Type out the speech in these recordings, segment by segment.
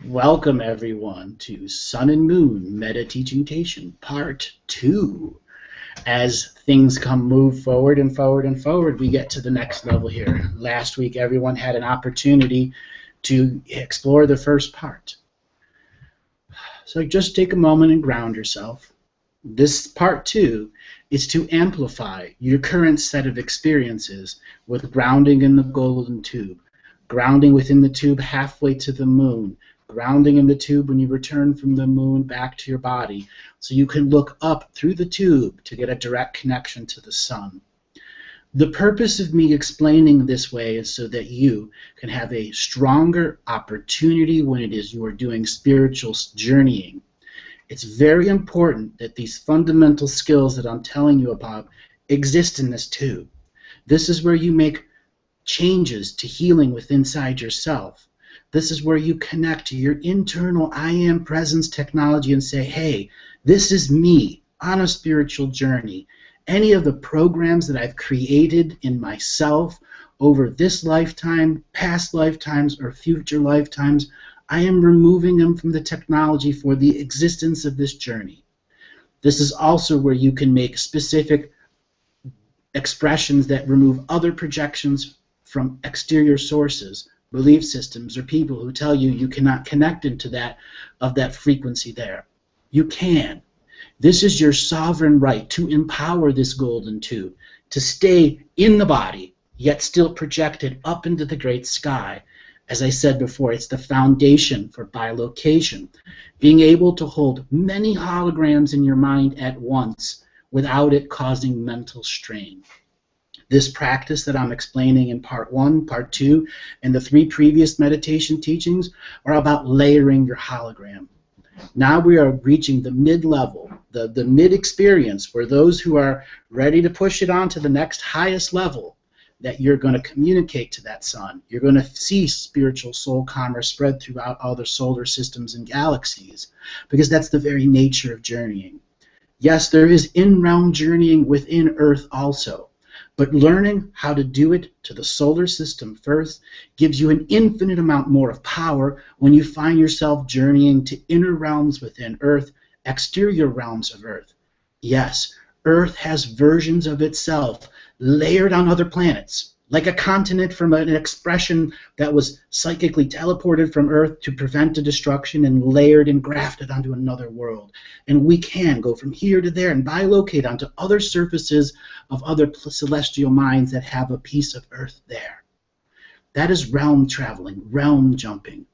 Welcome everyone to Sun and Moon Meditation Part 2. As things move forward and forward and forward, we get to the next level here. Last week everyone had an opportunity to explore the first part. So just take a moment and ground yourself. This part 2 is to amplify your current set of experiences with grounding in the golden tube, grounding within the tube halfway to the moon, grounding in the tube when you return from the moon back to your body, so you can look up through the tube to get a direct connection to the sun. The purpose of me explaining this way is so that you can have a stronger opportunity when it is you are doing spiritual journeying. It's very important that these fundamental skills that I'm telling you about exist in this tube. This is where you make changes to healing within inside yourself. This is where you connect to your internal I am presence technology and say, hey, this is me on a spiritual journey. Any of the programs that I've created in myself over this lifetime, past lifetimes, or future lifetimes, I am removing them from the technology for the existence of this journey. This is also where you can make specific expressions that remove other projections from exterior sources, belief systems, or people who tell you you cannot connect into that frequency there. You can. This is your sovereign right to empower this golden tube, to stay in the body, yet still projected up into the great sky. As I said before, it's the foundation for bilocation, being able to hold many holograms in your mind at once without it causing mental strain. This practice that I'm explaining in part 1, part 2, and the 3 previous meditation teachings are about layering your hologram. Now we are reaching the mid-level, the mid-experience, for those who are ready to push it on to the next highest level, that you're going to communicate to that sun. You're going to see spiritual soul commerce spread throughout all the solar systems and galaxies, because that's the very nature of journeying. Yes, there is in-realm journeying within Earth also, but learning how to do it to the solar system first gives you an infinite amount more of power when you find yourself journeying to inner realms within Earth, exterior realms of Earth. Yes, Earth has versions of itself layered on other planets, like a continent from an expression that was psychically teleported from Earth to prevent a destruction and layered and grafted onto another world. And we can go from here to there and bilocate onto other surfaces of other celestial minds that have a piece of Earth there. That is realm traveling, realm jumping.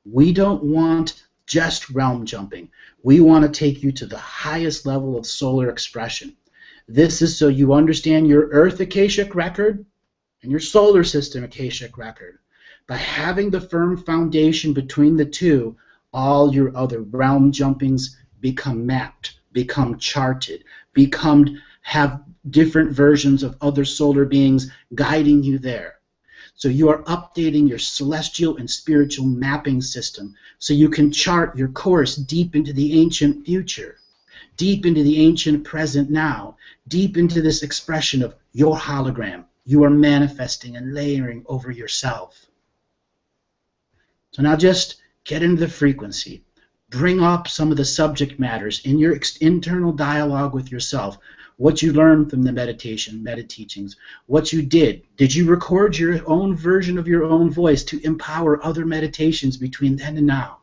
We don't want just realm jumping. We want to take you to the highest level of solar expression. This is so you understand your Earth Akashic record and your solar system Akashic record. By having the firm foundation between the two, all your other realm jumpings become mapped, become charted, have different versions of other solar beings guiding you there. So you are updating your celestial and spiritual mapping system so you can chart your course deep into the ancient future, deep into the ancient present now, deep into this expression of your hologram. You are manifesting and layering over yourself. So now just get into the frequency. Bring up some of the subject matters in your internal dialogue with yourself. What you learned from the meta-teachings, what you did. Did you record your own version of your own voice to empower other meditations between then and now?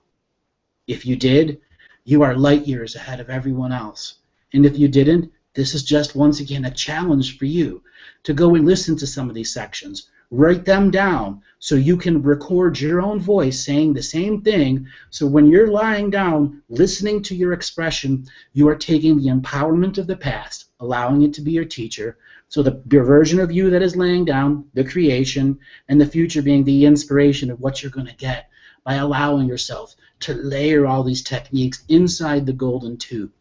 If you did, you are light years ahead of everyone else. And if you didn't, this is just once again a challenge for you to go and listen to some of these sections. Write them down so you can record your own voice saying the same thing, so when you're lying down listening to your expression, you are taking the empowerment of the past, allowing it to be your teacher, so the version of you that is laying down, the creation, and the future being the inspiration of what you're going to get by allowing yourself to layer all these techniques inside the golden tube,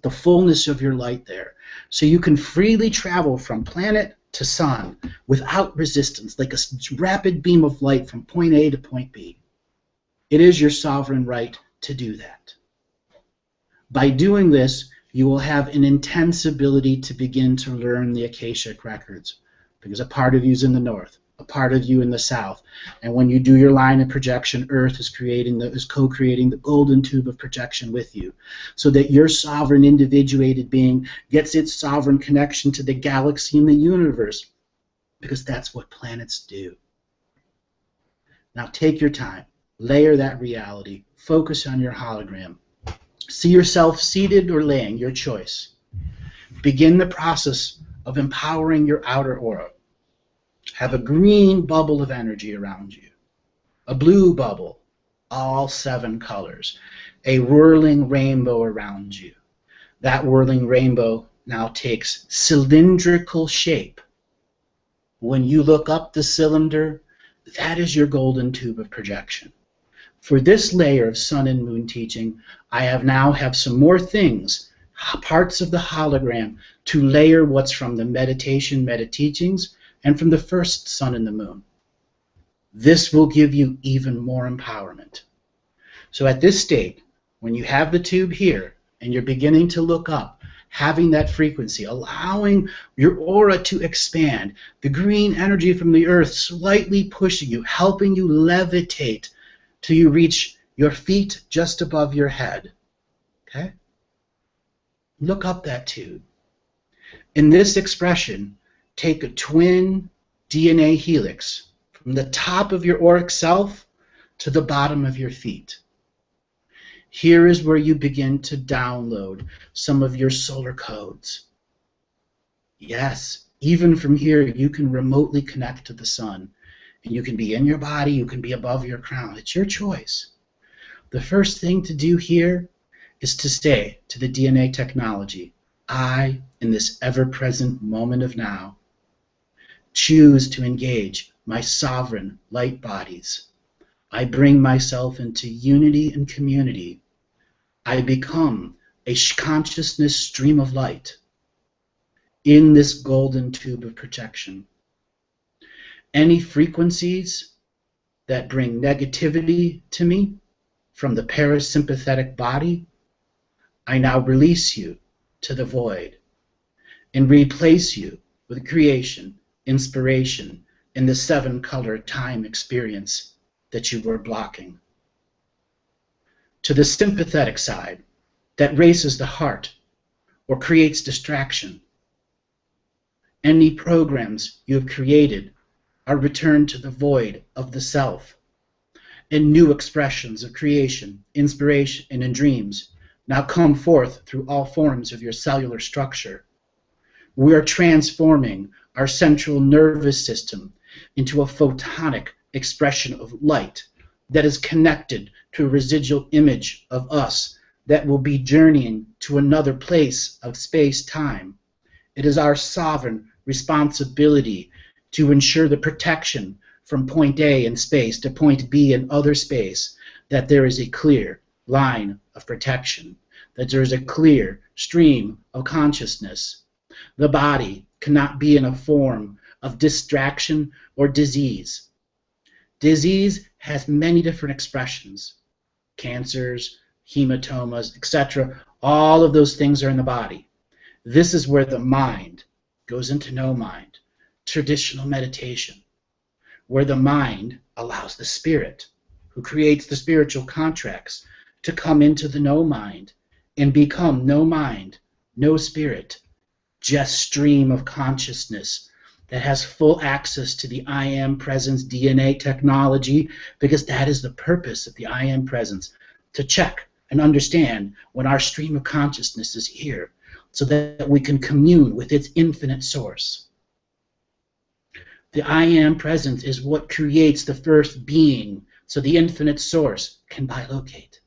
the fullness of your light there, so you can freely travel from planet to sun without resistance, like a rapid beam of light from point A to point B. It is your sovereign right to do that. By doing this, you will have an intense ability to begin to learn the Akashic records, because a part of you is in the north, a part of you in the south. And when you do your line of projection, Earth is co-creating the golden tube of projection with you, so that your sovereign individuated being gets its sovereign connection to the galaxy and the universe, because that's what planets do. Now take your time, layer that reality, focus on your hologram. See yourself seated or laying, your choice. Begin the process of empowering your outer aura. Have a green bubble of energy around you, a blue bubble, all 7 colors, a whirling rainbow around you. That whirling rainbow now takes cylindrical shape. When you look up the cylinder, that is your golden tube of projection. For this layer of sun and moon teaching, I have some more things, parts of the hologram, to layer what's from the meditation meta-teachings and from the first sun and the moon. This will give you even more empowerment. So at this state, when you have the tube here and you're beginning to look up, having that frequency, allowing your aura to expand, the green energy from the earth slightly pushing you, helping you levitate till you reach your feet just above your head. Okay? Look up that tube. In this expression, take a twin DNA helix from the top of your auric self to the bottom of your feet. Here is where you begin to download some of your solar codes. Yes, even from here, you can remotely connect to the sun. And you can be in your body, you can be above your crown. It's your choice. The first thing to do here is to stay to the DNA technology. I, in this ever-present moment of now, choose to engage my sovereign light bodies. I bring myself into unity and community. I become a consciousness stream of light in this golden tube of protection. Any frequencies that bring negativity to me from the parasympathetic body, I now release you to the void and replace you with creation, inspiration, in the 7-color time experience that you were blocking. To the sympathetic side that races the heart or creates distraction, any programs you have created are returned to the void of the self, and new expressions of creation, inspiration, and in dreams now come forth through all forms of your cellular structure. We are transforming our central nervous system into a photonic expression of light that is connected to a residual image of us that will be journeying to another place of space-time. It is our sovereign responsibility to ensure the protection from point A in space to point B in other space, that there is a clear line of protection, that there is a clear stream of consciousness. The body cannot be in a form of distraction or disease. Disease has many different expressions. Cancers, hematomas, etc. All of those things are in the body. This is where the mind goes into no mind, traditional meditation, where the mind allows the spirit, who creates the spiritual contracts, to come into the no mind and become no mind, no spirit, just stream of consciousness that has full access to the I Am Presence DNA technology, because that is the purpose of the I Am Presence, to check and understand when our stream of consciousness is here, so that we can commune with its infinite source. The I Am Presence is what creates the first being, so the infinite source can bilocate.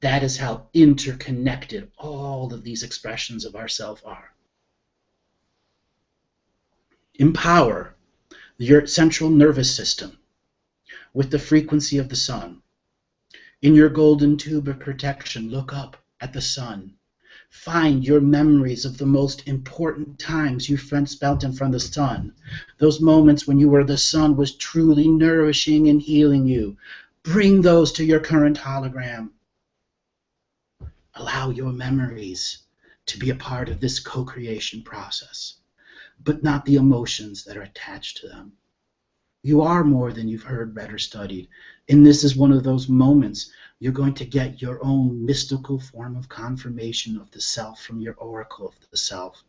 That is how interconnected all of these expressions of ourself are. Empower your central nervous system with the frequency of the sun. In your golden tube of protection, look up at the sun. Find your memories of the most important times you spent in front of the sun. Those moments when the sun was truly nourishing and healing you. Bring those to your current hologram. Allow your memories to be a part of this co-creation process, but not the emotions that are attached to them. You are more than you've heard, read, or studied. And this is one of those moments you're going to get your own mystical form of confirmation of the self from your oracle of the self.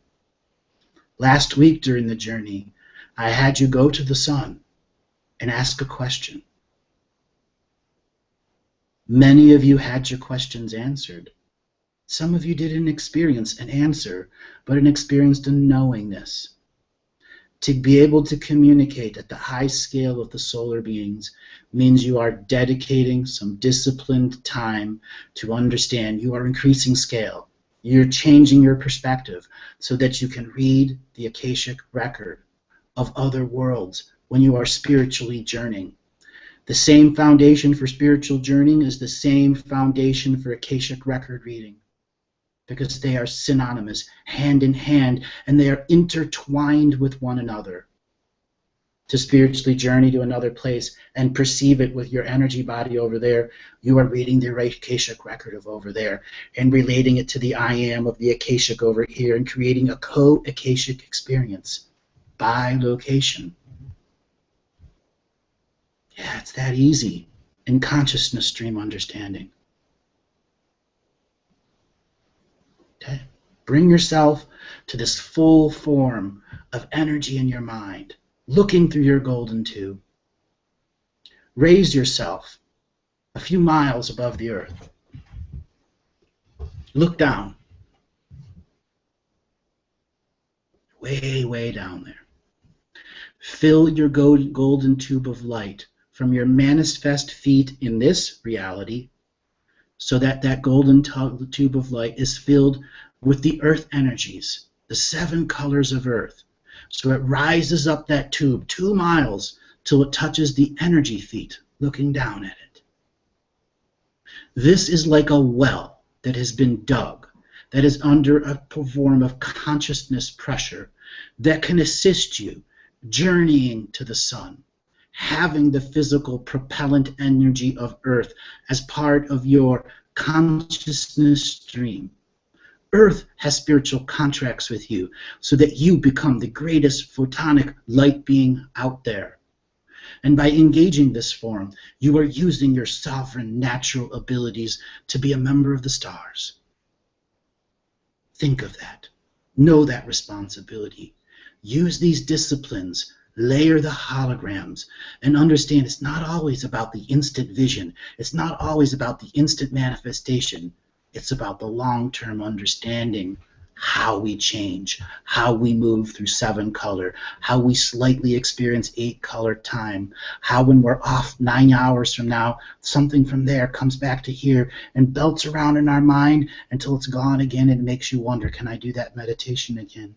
Last week during the journey, I had you go to the sun and ask a question. Many of you had your questions answered. Some of you didn't experience an answer, but experienced a knowingness. To be able to communicate at the high scale of the solar beings means you are dedicating some disciplined time to understand. You are increasing scale. You're changing your perspective so that you can read the Akashic record of other worlds when you are spiritually journeying. The same foundation for spiritual journeying is the same foundation for Akashic record reading, because they are synonymous, hand in hand, and they are intertwined with one another. To spiritually journey to another place and perceive it with your energy body over there, you are reading the Akashic record of over there and relating it to the I am of the Akashic over here and creating a co-Akashic experience by location. Yeah, it's that easy in consciousness stream understanding. Okay? Bring yourself to this full form of energy in your mind, looking through your golden tube. Raise yourself a few miles above the earth. Look down. Way, way down there. Fill your golden tube of light from your manifest feet in this reality, so that that golden tube of light is filled with the earth energies, the 7 colors of earth. So it rises up that tube 2 miles till it touches the energy feet, looking down at it. This is like a well that has been dug, that is under a form of consciousness pressure that can assist you journeying to the sun, having the physical propellant energy of earth as part of your consciousness stream. Earth has spiritual contracts with you so that you become the greatest photonic light being out there. And by engaging this form, you are using your sovereign natural abilities to be a member of the stars. Think of that. Know that responsibility. Use these disciplines, layer the holograms, and understand it's not always about the instant vision. It's not always about the instant manifestation. It's about the long-term understanding, how we change, how we move through 7 color, how we slightly experience 8 color time, how when we're off 9 hours from now, something from there comes back to here and belts around in our mind until it's gone again and makes you wonder, can I do that meditation again?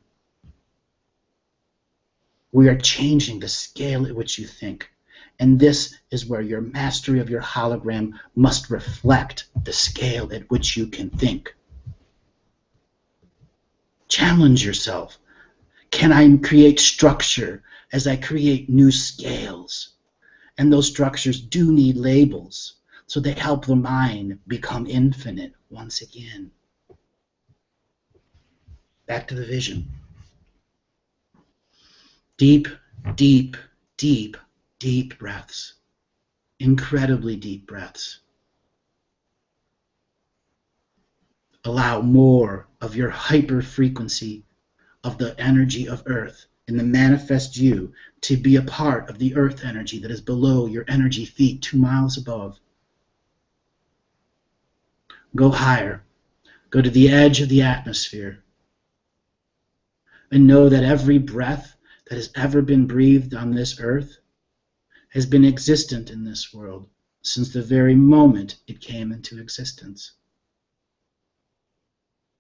We are changing the scale at which you think. And this is where your mastery of your hologram must reflect the scale at which you can think. Challenge yourself. Can I create structure as I create new scales? And those structures do need labels, so they help the mind become infinite once again. Back to the vision. Deep, deep, deep, deep breaths. Incredibly deep breaths. Allow more of your hyper frequency of the energy of earth in the manifest you to be a part of the earth energy that is below your energy feet 2 miles above. Go higher. Go to the edge of the atmosphere. And know that every breath that has ever been breathed on this earth has been existent in this world since the very moment it came into existence.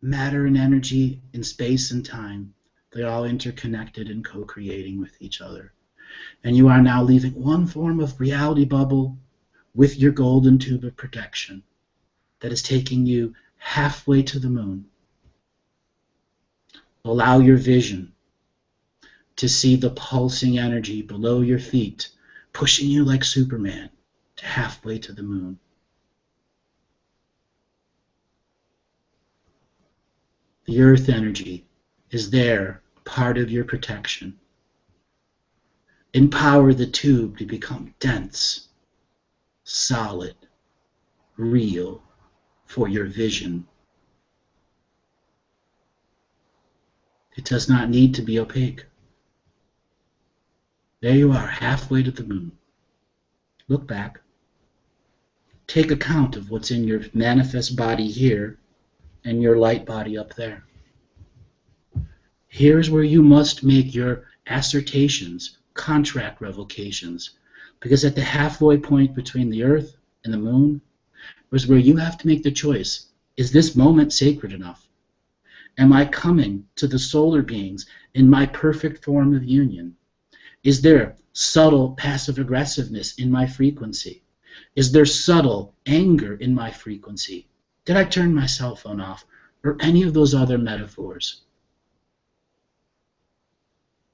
Matter and energy in space and time, they all interconnected and co-creating with each other. And you are now leaving one form of reality bubble with your golden tube of protection that is taking you halfway to the moon. Allow your vision to see the pulsing energy below your feet, pushing you like Superman to halfway to the moon. The earth energy is there, part of your protection. Empower the tube to become dense, solid, real for your vision. It does not need to be opaque. There you are, halfway to the moon. Look back. Take account of what's in your manifest body here and your light body up there. Here's where you must make your assertions, contract revocations, because at the halfway point between the earth and the moon is where you have to make the choice. Is this moment sacred enough? Am I coming to the solar beings in my perfect form of union? Is there subtle passive aggressiveness in my frequency? Is there subtle anger in my frequency? Did I turn my cell phone off? Or any of those other metaphors?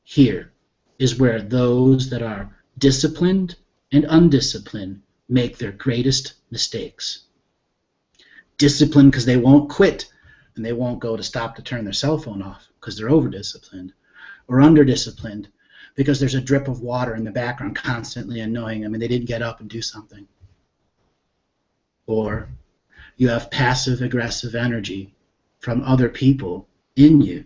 Here is where those that are disciplined and undisciplined make their greatest mistakes. Disciplined because they won't quit and they won't go to stop to turn their cell phone off because they're over-disciplined, or under-disciplined because there's a drip of water in the background constantly annoying them and they didn't get up and do something. Or you have passive-aggressive energy from other people in you.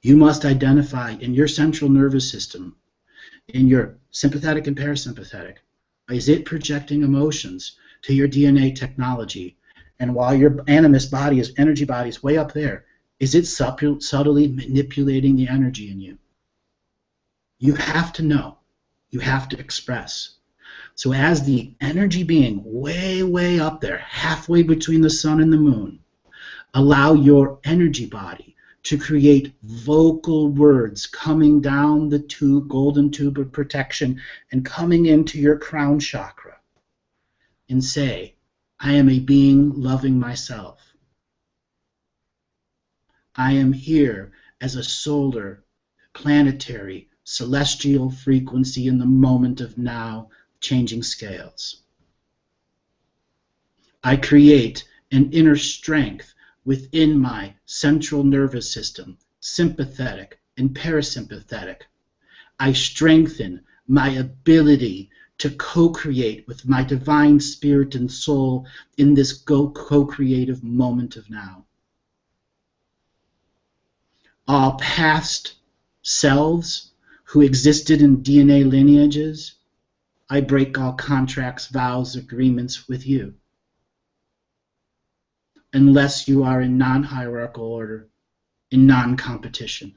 You must identify in your central nervous system, in your sympathetic and parasympathetic, is it projecting emotions to your DNA technology? And while your animus body, energy body is way up there, is it subtly manipulating the energy in you? You have to know. You have to express. So as the energy being way, way up there, halfway between the sun and the moon, allow your energy body to create vocal words coming down the golden tube of protection and coming into your crown chakra, and say, I am a being loving myself. I am here as a solar, planetary, celestial frequency in the moment of now, changing scales. I create an inner strength within my central nervous system, sympathetic and parasympathetic. I strengthen my ability to co-create with my divine spirit and soul in this co-creative moment of now. All past selves who existed in DNA lineages, I break all contracts, vows, agreements with you. Unless you are in non-hierarchical order, in non-competition.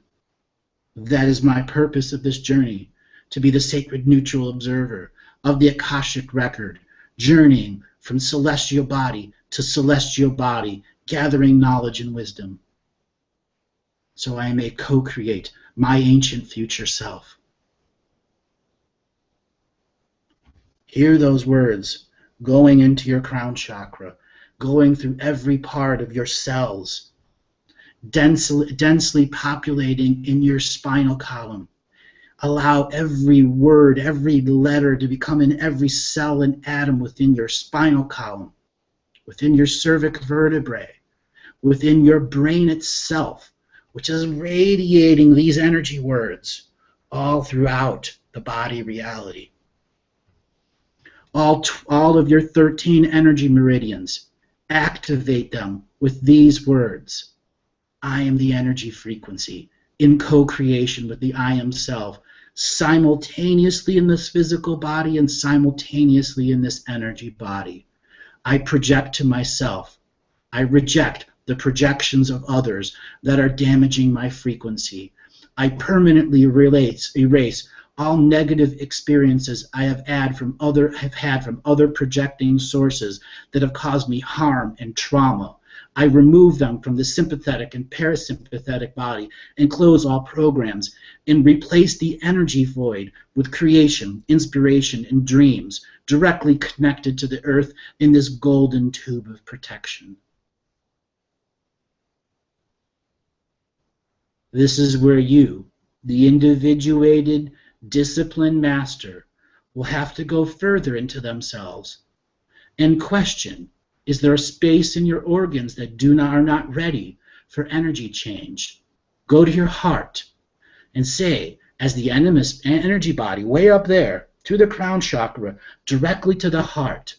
That is my purpose of this journey, to be the sacred neutral observer of the Akashic record, journeying from celestial body to celestial body, gathering knowledge and wisdom. So I may co-create my ancient future self. Hear those words going into your crown chakra, going through every part of your cells, densely populating in your spinal column. Allow every word, every letter to become in every cell and atom within your spinal column, within your cervic vertebrae, within your brain itself, which is radiating these energy words all throughout the body reality. All of your 13 energy meridians, activate them with these words. I am the energy frequency in co-creation with the I am self, simultaneously in this physical body and simultaneously in this energy body. I project to myself. I reject the projections of others that are damaging my frequency. I permanently erase all negative experiences I have had from other projecting sources that have caused me harm and trauma. I remove them from the sympathetic and parasympathetic body and close all programs and replace the energy void with creation, inspiration, and dreams directly connected to the earth in this golden tube of protection. This is where you, the individuated, disciplined master, will have to go further into themselves and question, is there a space in your organs that are not ready for energy change? Go to your heart and say, as the energy body way up there to the crown chakra, directly to the heart.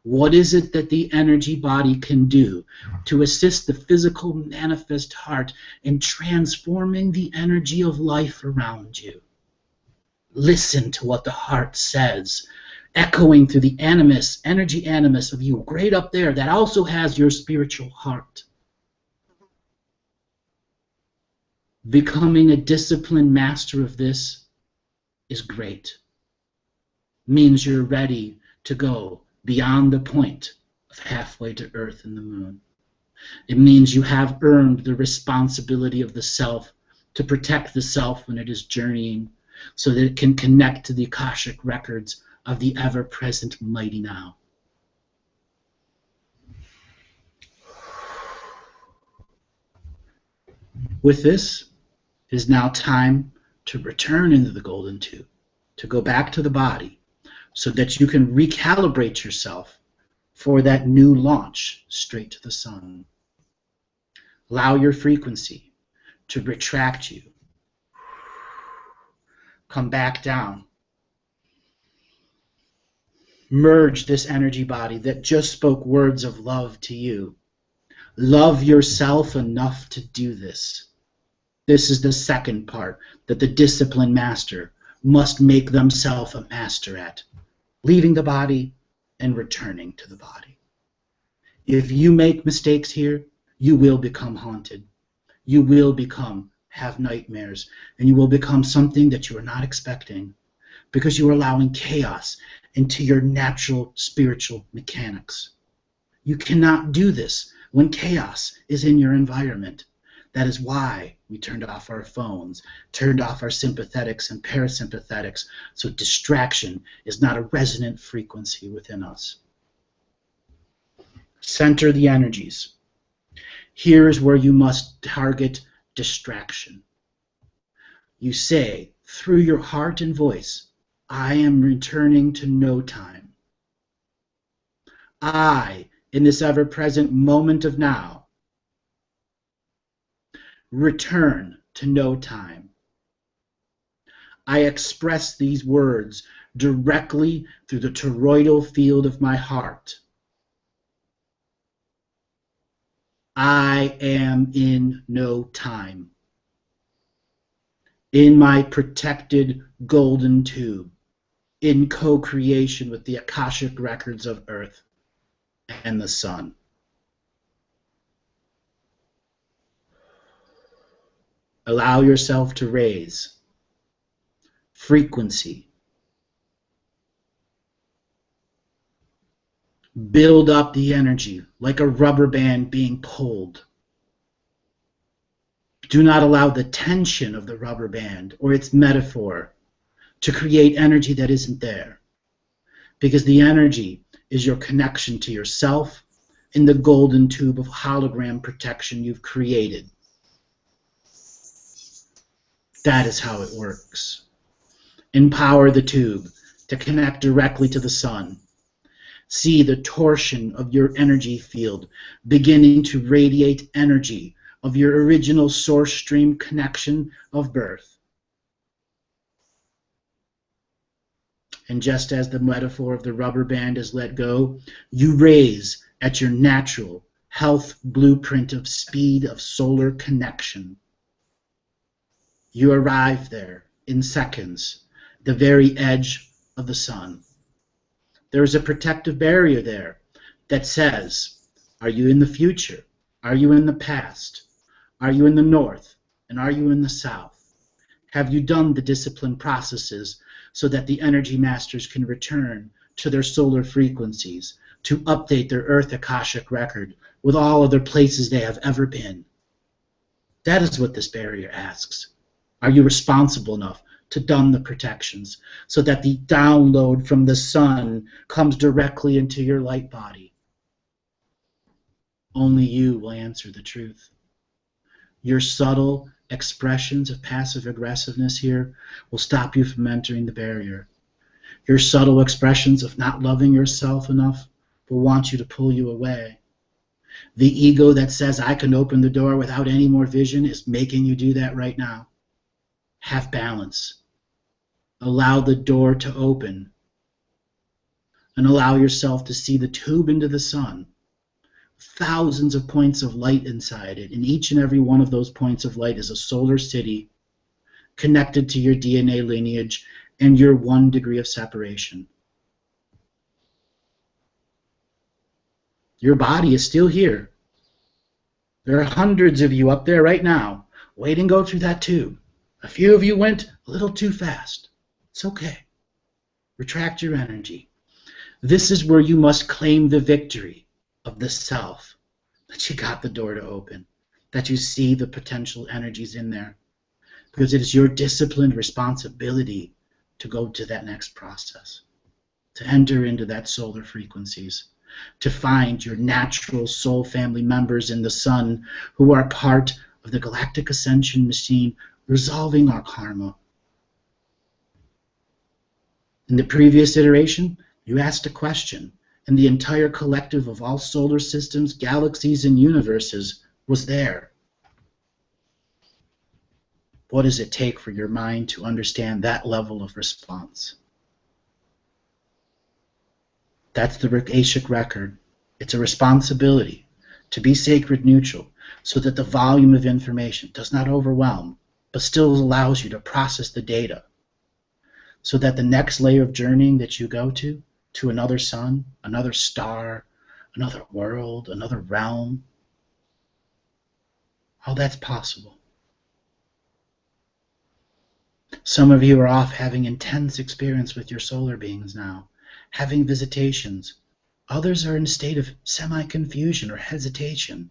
What is it that the energy body can do to assist the physical manifest heart in transforming the energy of life around you? Listen to what the heart says, echoing through the energy animus of you, right up there, that also has your spiritual heart. Becoming a disciplined master of this is great. Means you're ready to go beyond the point of halfway to Earth and the Moon. It means you have earned the responsibility of the self to protect the self when it is journeying, so that it can connect to the Akashic records of the ever-present mighty now. With this, it is now time to return into the golden tube, to go back to the body, so that you can recalibrate yourself for that new launch straight to the sun. Allow your frequency to retract you. Come back down. Merge this energy body that just spoke words of love to you. Love yourself enough to do this. This is the second part that the disciplined master must make themselves a master at. Leaving the body and returning to the body. If you make mistakes here, you will become haunted. You will have nightmares, and you will become something that you are not expecting, because you are allowing chaos into your natural spiritual mechanics. You cannot do this when chaos is in your environment. That is why we turned off our phones, turned off our sympathetics and parasympathetics, so distraction is not a resonant frequency within us. Center the energies. Here is where you must target distraction. You say, through your heart and voice, I am returning to no time. I, in this ever-present moment of now, return to no time. I express these words directly through the toroidal field of my heart. I am in no time. In my protected golden tube, in co-creation with the Akashic records of Earth and the Sun. Allow yourself to raise frequency. Build up the energy like a rubber band being pulled. Do not allow the tension of the rubber band or its metaphor to create energy that isn't there, because the energy is your connection to yourself in the golden tube of hologram protection you've created. That is how it works. Empower the tube to connect directly to the sun. See the torsion of your energy field beginning to radiate energy of your original source stream connection of birth. And just as the metaphor of the rubber band is let go, you raise at your natural health blueprint of speed of solar connection. You arrive there in seconds, the very edge of the sun. There is a protective barrier there that says, are you in the future? Are you in the past? Are you in the north? And are you in the south? Have you done the discipline processes so that the energy masters can return to their solar frequencies to update their Earth Akashic record with all other places they have ever been? That is what this barrier asks. Are you responsible enough to don the protections so that the download from the sun comes directly into your light body? Only you will answer the truth. Your subtle expressions of passive aggressiveness here will stop you from entering the barrier. Your subtle expressions of not loving yourself enough will want you to pull you away. The ego that says I can open the door without any more vision is making you do that right now. Have balance. Allow the door to open and allow yourself to see the tube into the sun. Thousands of points of light inside it, and each and every one of those points of light is a solar city connected to your DNA lineage and your 1 degree of separation. Your body is still here. There are hundreds of you up there right now waiting to go through that tube. A few of you went a little too fast. It's okay. Retract your energy. This is where you must claim the victory of the self, that you got the door to open, that you see the potential energies in there, because it is your disciplined responsibility to go to that next process, to enter into that solar frequencies, to find your natural soul family members in the sun who are part of the galactic ascension machine, resolving our karma. In the previous iteration, you asked a question, and the entire collective of all solar systems, galaxies, and universes was there. What does it take for your mind to understand that level of response? That's the Akashic record. It's a responsibility to be sacred neutral so that the volume of information does not overwhelm, but still allows you to process the data, so that the next layer of journeying that you go to another sun, another star, another world, another realm, all that's possible. Some of you are off having intense experience with your solar beings now, having visitations. Others are in a state of semi-confusion or hesitation.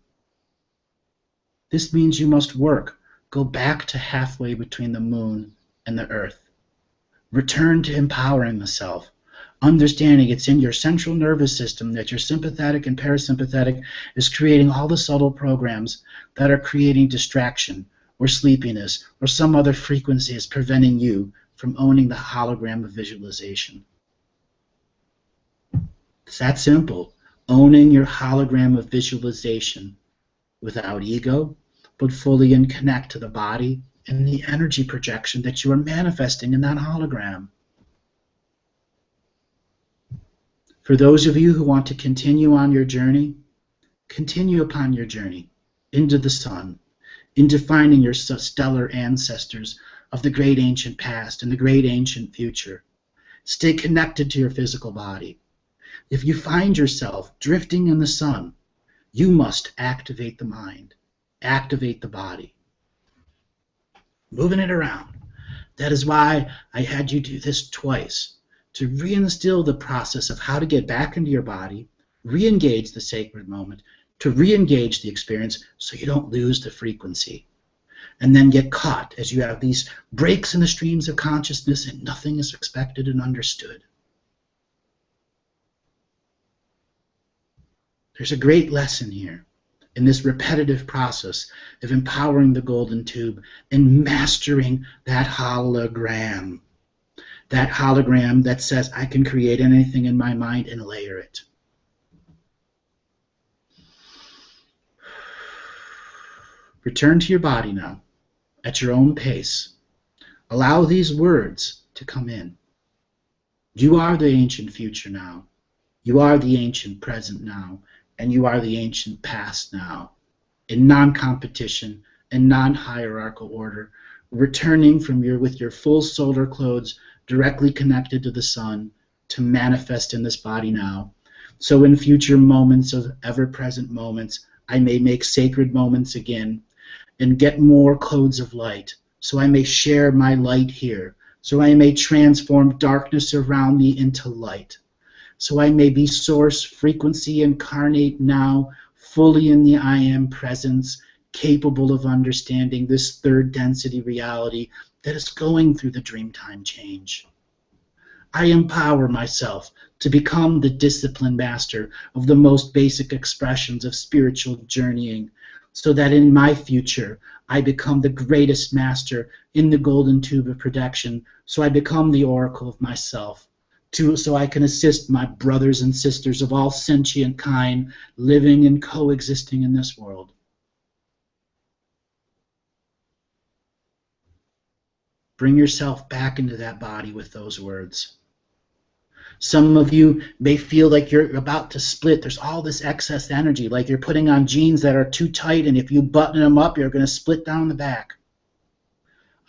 This means you must go back to halfway between the moon and the earth. Return to empowering the self, understanding it's in your central nervous system that your sympathetic and parasympathetic is creating all the subtle programs that are creating distraction or sleepiness or some other frequency is preventing you from owning the hologram of visualization. It's that simple. Owning your hologram of visualization without ego, but fully in connect to the body and the energy projection that you are manifesting in that hologram. For those of you who want to continue on your journey, continue upon your journey into the sun, into finding your stellar ancestors of the great ancient past and the great ancient future. Stay connected to your physical body. If you find yourself drifting in the sun, you must activate the mind, activate the body, moving it around. That is why I had you do this twice, to reinstill the process of how to get back into your body, re-engage the sacred moment, to re-engage the experience so you don't lose the frequency, and then get caught as you have these breaks in the streams of consciousness and nothing is expected and understood. There's a great lesson here in this repetitive process of empowering the golden tube and mastering that hologram that says I can create anything in my mind and layer it. Return to your body now at your own pace. Allow these words to come in. You are the ancient future now. You are the ancient present now. And you are the ancient past now, in non-competition and non-hierarchical order, returning from with your full solar clothes directly connected to the sun to manifest in this body now. So in future moments of ever-present moments, I may make sacred moments again and get more codes of light, so I may share my light here, so I may transform darkness around me into light. So I may be source frequency incarnate now, fully in the I am presence, capable of understanding this third density reality that is going through the dreamtime change. I empower myself to become the disciplined master of the most basic expressions of spiritual journeying, so that in my future I become the greatest master in the golden tube of protection, so I become the oracle of myself. So I can assist my brothers and sisters of all sentient kind living and coexisting in this world. Bring yourself back into that body with those words. Some of you may feel like you're about to split. There's all this excess energy, like you're putting on jeans that are too tight, and if you button them up, you're going to split down the back.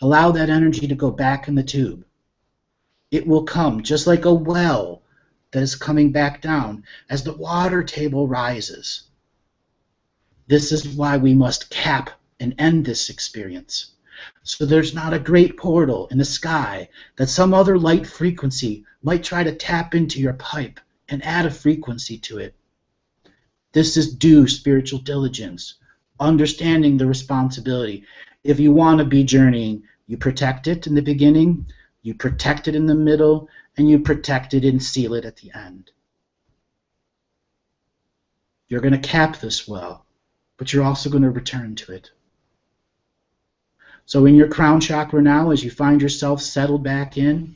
Allow that energy to go back in the tube. It will come just like a well that is coming back down as the water table rises. This is why we must cap and end this experience. So there's not a great portal in the sky that some other light frequency might try to tap into your pipe and add a frequency to it. This is due spiritual diligence, understanding the responsibility. If you want to be journeying, you protect it in the beginning, you protect it in the middle, and you protect it and seal it at the end. You're going to cap this well, but you're also going to return to it. So in your crown chakra now, as you find yourself settled back in,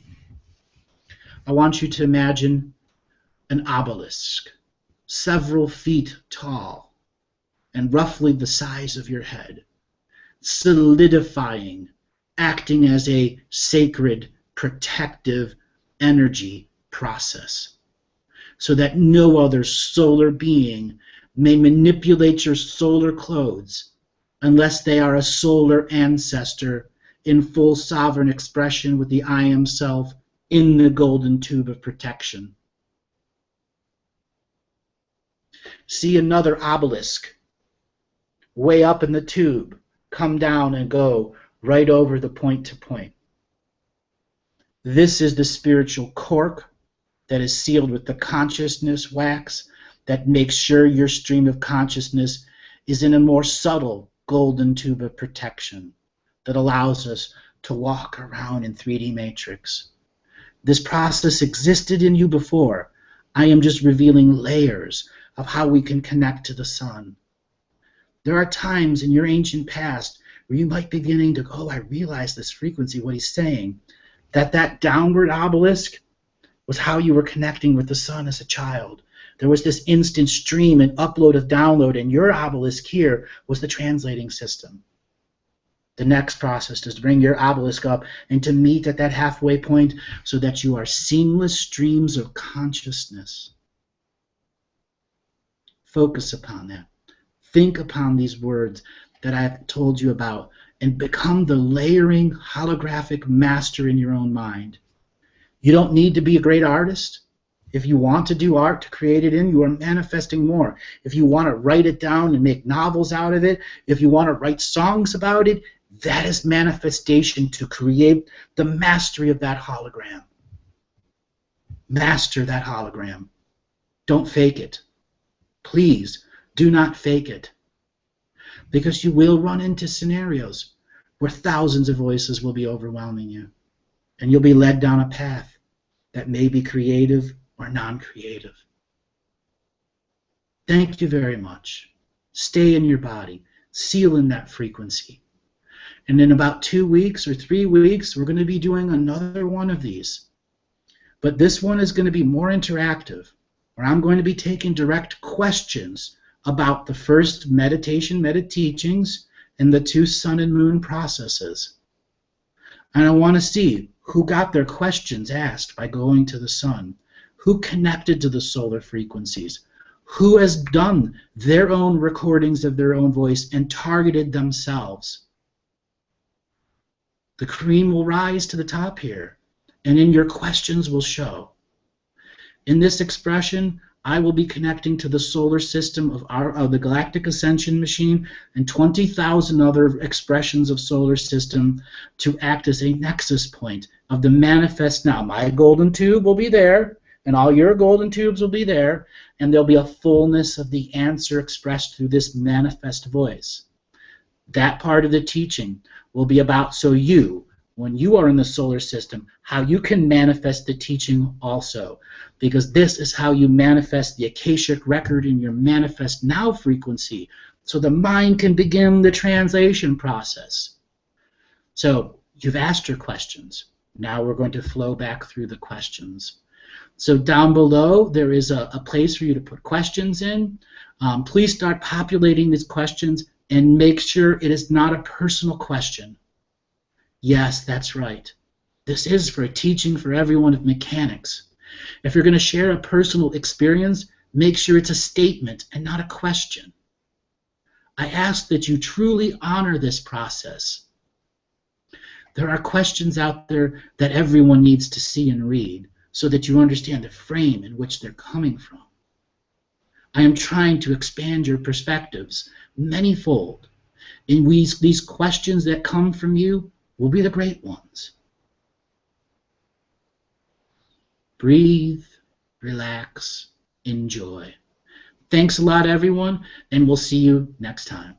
I want you to imagine an obelisk, several feet tall and roughly the size of your head, solidifying, acting as a sacred, protective energy process, so that no other solar being may manipulate your solar clothes unless they are a solar ancestor in full sovereign expression with the I Am Self in the golden tube of protection. See another obelisk way up in the tube come down and go right over the point to point. This is the spiritual cork that is sealed with the consciousness wax that makes sure your stream of consciousness is in a more subtle golden tube of protection that allows us to walk around in 3D matrix. This process existed in you before. I am just revealing layers of how we can connect to the sun. There are times in your ancient past where you might be beginning to go, oh, I realize this frequency, what he's saying, that downward obelisk was how you were connecting with the sun as a child. There was this instant stream and upload of download, and your obelisk here was the translating system. The next process is to bring your obelisk up and to meet at that halfway point so that you are seamless streams of consciousness. Focus upon that. Think upon these words that I've told you about and become the layering holographic master in your own mind. You don't need to be a great artist. If you want to do art to create it in, you are manifesting more. If you want to write it down and make novels out of it, if you want to write songs about it, that is manifestation to create the mastery of that hologram. Master that hologram. Don't fake it. Please do not fake it. Because you will run into scenarios where thousands of voices will be overwhelming you. And you'll be led down a path that may be creative or non-creative. Thank you very much. Stay in your body. Seal in that frequency. And in about 2 weeks or 3 weeks, we're going to be doing another one of these. But this one is going to be more interactive, where I'm going to be taking direct questions about the first meditation meta-teachings and the 2 sun and moon processes. And I want to see who got their questions asked by going to the sun, who connected to the solar frequencies, who has done their own recordings of their own voice and targeted themselves. The cream will rise to the top here, and in your questions will show. In this expression, I will be connecting to the solar system of the Galactic Ascension Machine and 20,000 other expressions of solar system to act as a nexus point of the manifest now. My golden tube will be there, and all your golden tubes will be there, and there'll be a fullness of the answer expressed through this manifest voice. That part of the teaching will be about, so you, when you are in the solar system, how you can manifest the teaching also. Because this is how you manifest the Akashic record in your manifest now frequency, so the mind can begin the translation process. So you've asked your questions. Now we're going to flow back through the questions. So down below there is a place for you to put questions in. Please start populating these questions and make sure it is not a personal question. Yes, that's right. This is for a teaching for everyone of mechanics. If you're going to share a personal experience, make sure it's a statement and not a question. I ask that you truly honor this process. There are questions out there that everyone needs to see and read so that you understand the frame in which they're coming from. I am trying to expand your perspectives manyfold, and these questions that come from you will be the great ones. Breathe, relax, enjoy. Thanks a lot, everyone, and we'll see you next time.